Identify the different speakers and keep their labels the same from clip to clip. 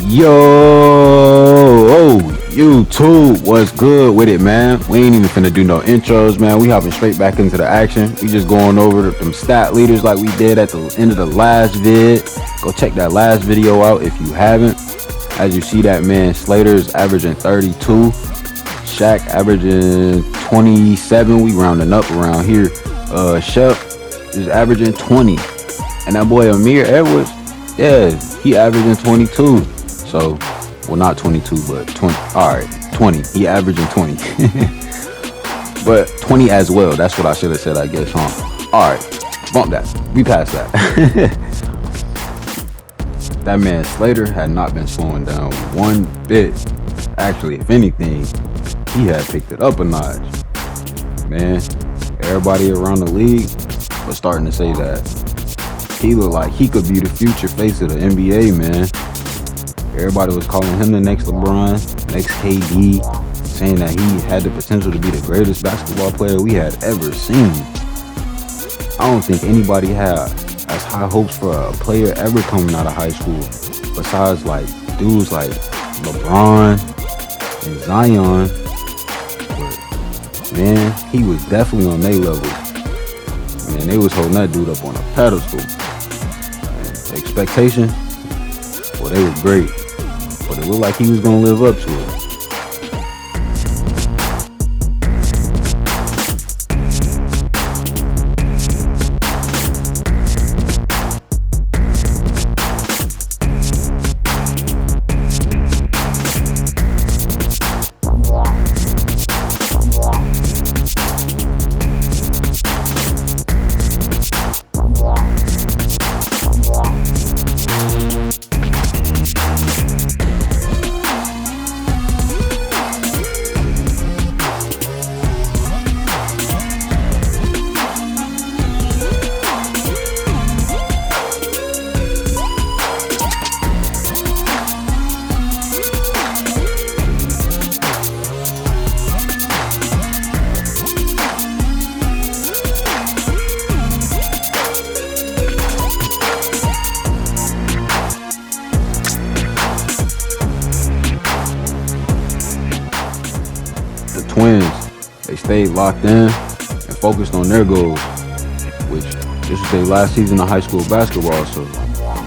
Speaker 1: Yo, oh, YouTube, what's good with it, man? We ain't even finna do no intros, man. We hopping straight back into the action. We just going over them stat leaders like we did at the end of the last vid. Go check that last video out if you haven't. As you see, that man Slater is averaging 32. Shaq averaging 27. We rounding up around here. Shep is averaging 20. And that boy Amir Edwards, yeah, he averaging 22. So, well, not 22, but 20. All right, 20. He averaging 20. But 20 as well. That's what I should have said, I guess, huh? All right, bump that. We passed that. That man Slater had not been slowing down one bit. Actually, if anything, he had picked it up a notch. Man, everybody around the league was starting to say that he looked like he could be the future face of the NBA, man. Everybody was calling him the next LeBron, next KD, saying that he had the potential to be the greatest basketball player we had ever seen. I don't think anybody had as high hopes for a player ever coming out of high school, besides like dudes like LeBron and Zion. But man, he was definitely on their level. Man, they was holding that dude up on a pedestal. The expectation, well, they were great. But it looked like he was going to live up to it. Twins, they stayed locked in and focused on their goals, which this was their last season of high school basketball, so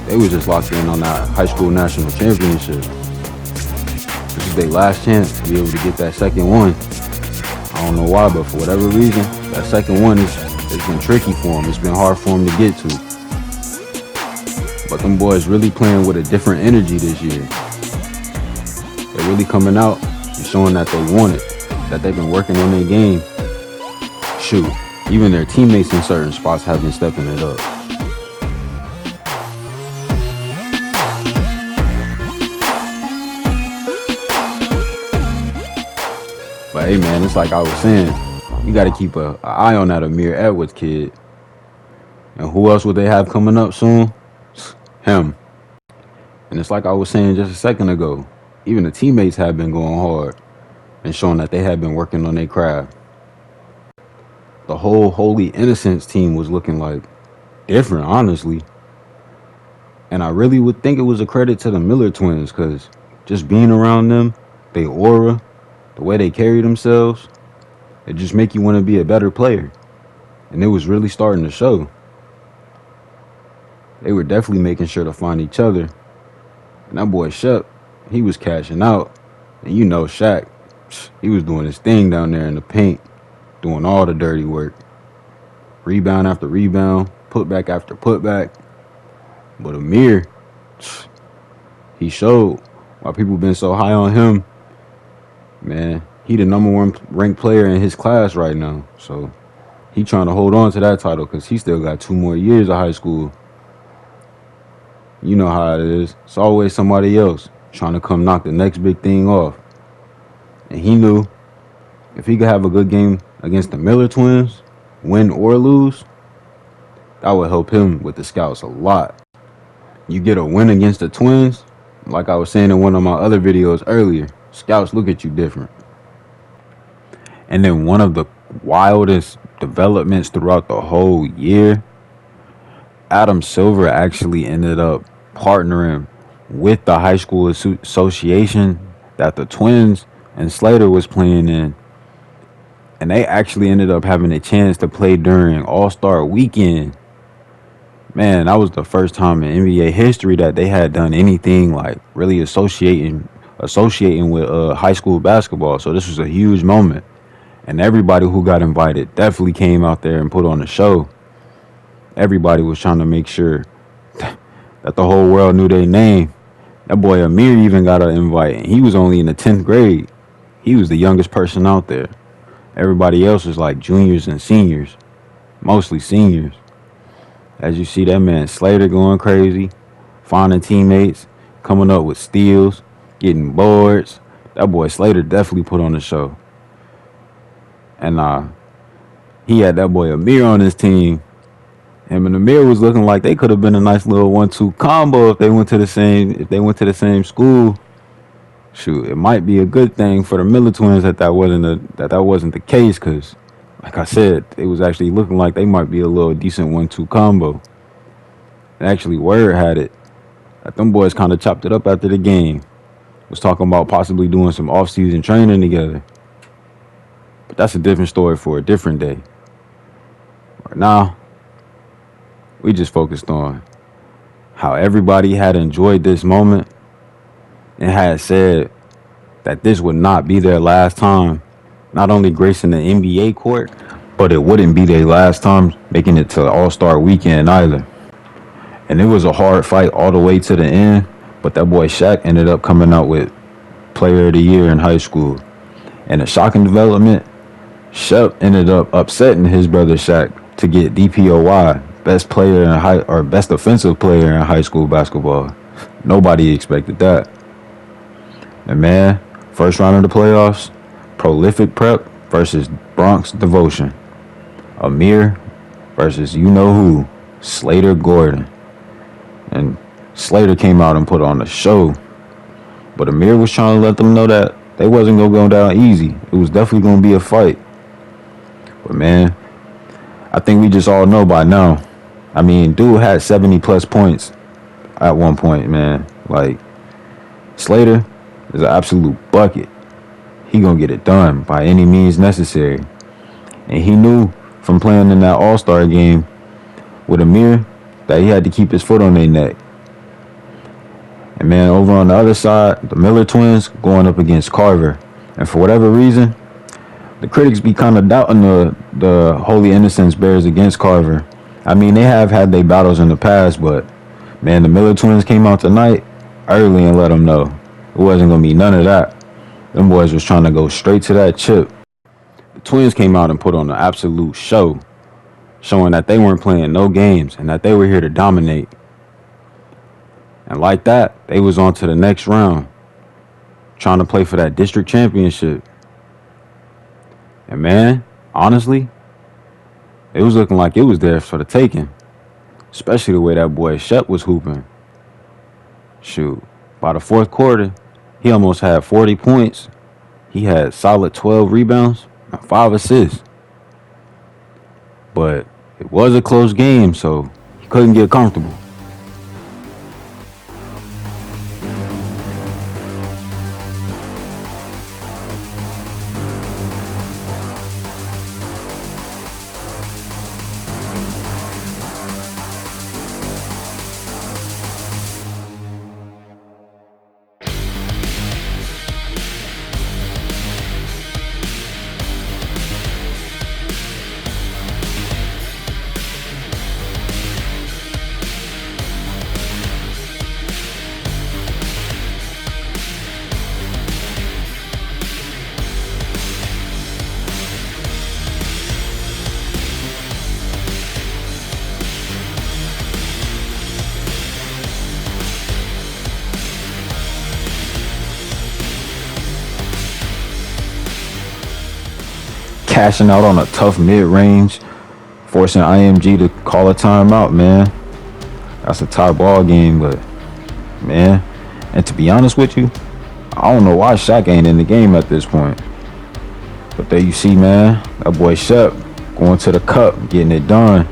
Speaker 1: they was just locked in on that high school national championship. This is their last chance to be able to get that second one. I don't know why, but for whatever reason, that second one it's been tricky for them. It's been hard for them to get to. But them boys really playing with a different energy this year. They're really coming out and showing that they want it, that they've been working on their game. Shoot, even their teammates in certain spots have been stepping it up. But hey man, it's like I was saying, you got to keep an eye on that Amir Edwards kid. And who else would they have coming up soon? Him. And it's like I was saying just a second ago, even the teammates have been going hard and showing that they had been working on their craft. The whole Holy Innocents team was looking like different, honestly. And I really would think it was a credit to the Miller twins, because just being around them, their aura, the way they carry themselves, it just make you want to be a better player. And it was really starting to show. They were definitely making sure to find each other. And that boy Shep, he was cashing out. And you know Shaq, he was doing his thing down there in the paint, doing all the dirty work. Rebound after rebound, putback after putback. But Amir, he showed why people been so high on him. Man, he the #1 ranked player in his class right now. So he trying to hold on to that title because he still got 2 more years of high school. You know how it is. It's always somebody else trying to come knock the next big thing off. And he knew if he could have a good game against the Miller twins, win or lose, that would help him with the scouts a lot. You get a win against the twins, like I was saying in one of my other videos earlier, scouts look at you different. And then one of the wildest developments throughout the whole year, Adam Silver actually ended up partnering with the high school association that the Twins and Slater was playing in, and they actually ended up having a chance to play during All-Star Weekend. Man, that was the first time in NBA history that they had done anything like really associating with high school basketball. So this was a huge moment, and everybody who got invited definitely came out there and put on a show. Everybody was trying to make sure that the whole world knew their name. That boy Amir even got an invite, and he was only in the 10th grade. He was the youngest person out there. Everybody else was like juniors and seniors, mostly seniors. As you see that man Slater going crazy, finding teammates, coming up with steals, getting boards. That boy Slater definitely put on the show. And he had that boy Amir on his team. Him and Amir was looking like they could have been a nice little 1-2 combo if they went to the same school. Shoot, it might be a good thing for the Miller twins that wasn't the case, because like I said, it was actually looking like they might be a little decent 1-2 combo. And actually, word had it that them boys kind of chopped it up after the game. Was talking about possibly doing some off-season training together. But that's a different story for a different day. Right now, we just focused on how everybody had enjoyed this moment and had said that this would not be their last time not only gracing the NBA court, but it wouldn't be their last time making it to All-Star Weekend either. And it was a hard fight all the way to the end, but that boy Shaq ended up coming out with Player of the Year in high school. And a shocking development, Shep ended up upsetting his brother Shaq to get DPOY, best offensive player in high school basketball. Nobody expected that. And man, first round of the playoffs, Prolific Prep versus Bronx Devotion. Amir versus you know who, Slater Gordon. And Slater came out and put on a show. But Amir was trying to let them know that they wasn't going to go down easy. It was definitely going to be a fight. But man, I think we just all know by now. I mean, dude had 70 plus points at one point, man. Like, Slater is an absolute bucket. He gonna get it done by any means necessary. And he knew from playing in that All-Star game with Amir that he had to keep his foot on their neck. And man, over on the other side, the Miller twins going up against Carver. And for whatever reason, the critics be kind of doubting the Holy Innocents Bears against Carver. I mean, they have had their battles in the past, but man, the Miller twins came out tonight early and let them know it wasn't going to be none of that. Them boys was trying to go straight to that chip. The Twins came out and put on an absolute show, showing that they weren't playing no games and that they were here to dominate. And like that, they was on to the next round, trying to play for that district championship. And man, honestly, it was looking like it was there for the taking, especially the way that boy Shep was hooping. Shoot, by the fourth quarter, he almost had 40 points. He had solid 12 rebounds and 5 assists. But it was a close game, so he couldn't get comfortable. Cashing out on a tough mid-range, forcing IMG to call a timeout, man. That's a tie ball game, but man, and to be honest with you, I don't know why Shaq ain't in the game at this point. But there you see, man, that boy Shep going to the cup, getting it done,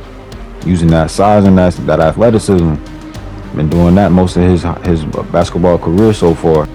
Speaker 1: using that size and that athleticism. Been doing that most of his basketball career so far.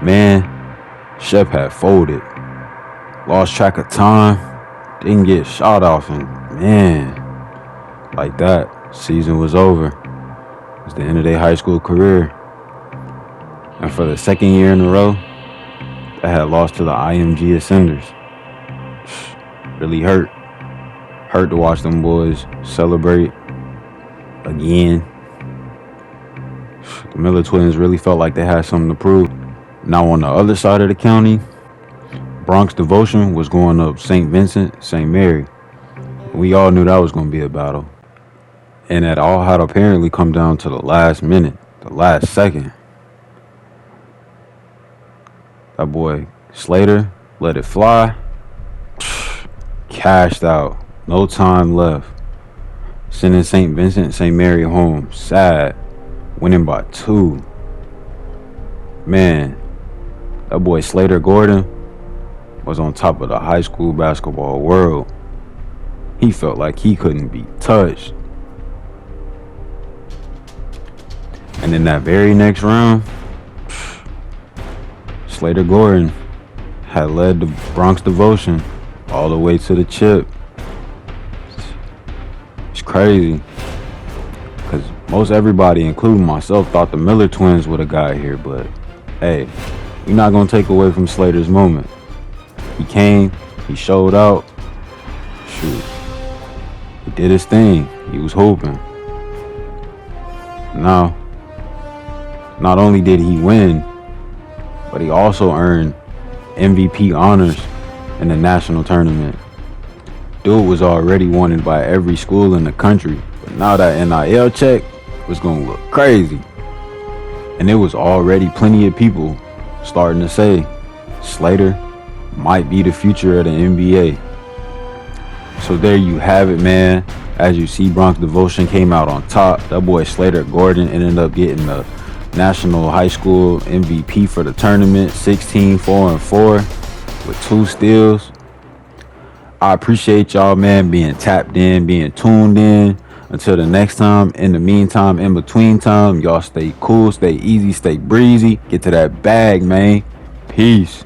Speaker 1: Man, Shep had folded, lost track of time, didn't get shot off, and man, like that, season was over. It was the end of their high school career. And for the second year in a row, they had lost to the IMG Ascenders. Really hurt. Hurt to watch them boys celebrate again. The Miller twins really felt like they had something to prove. Now on the other side of the county, Bronx Devotion was going up St. Vincent, St. Mary. We all knew that was going to be a battle. And it all had apparently come down to the last minute, the last second. That boy Slater let it fly. Cashed out. No time left. Sending St. Vincent, St. Mary home. Sad. Winning by 2. Man, that boy Slater Gordon was on top of the high school basketball world. He felt like he couldn't be touched. And in that very next round, Slater Gordon had led the Bronx Devotion all the way to the chip. It's crazy. Because most everybody, including myself, thought the Miller twins would have got here. But hey, we're not going to take away from Slater's moment. He came, he showed out. Shoot, he did his thing. He was hooping. Now, not only did he win, but he also earned MVP honors in the national tournament. Dude was already wanted by every school in the country, but now that NIL check was going to look crazy. And there was already plenty of people starting to say Slater might be the future of the NBA. So there you have it, man. As you see, Bronx Devotion came out on top. That boy Slater Gordon ended up getting the National High School MVP for the tournament, 16, 4, and 4 with 2 steals. I appreciate y'all, man, being tapped in, being tuned in. Until the next time, in the meantime, in between time, y'all stay cool, stay easy, stay breezy. Get to that bag, man. Peace.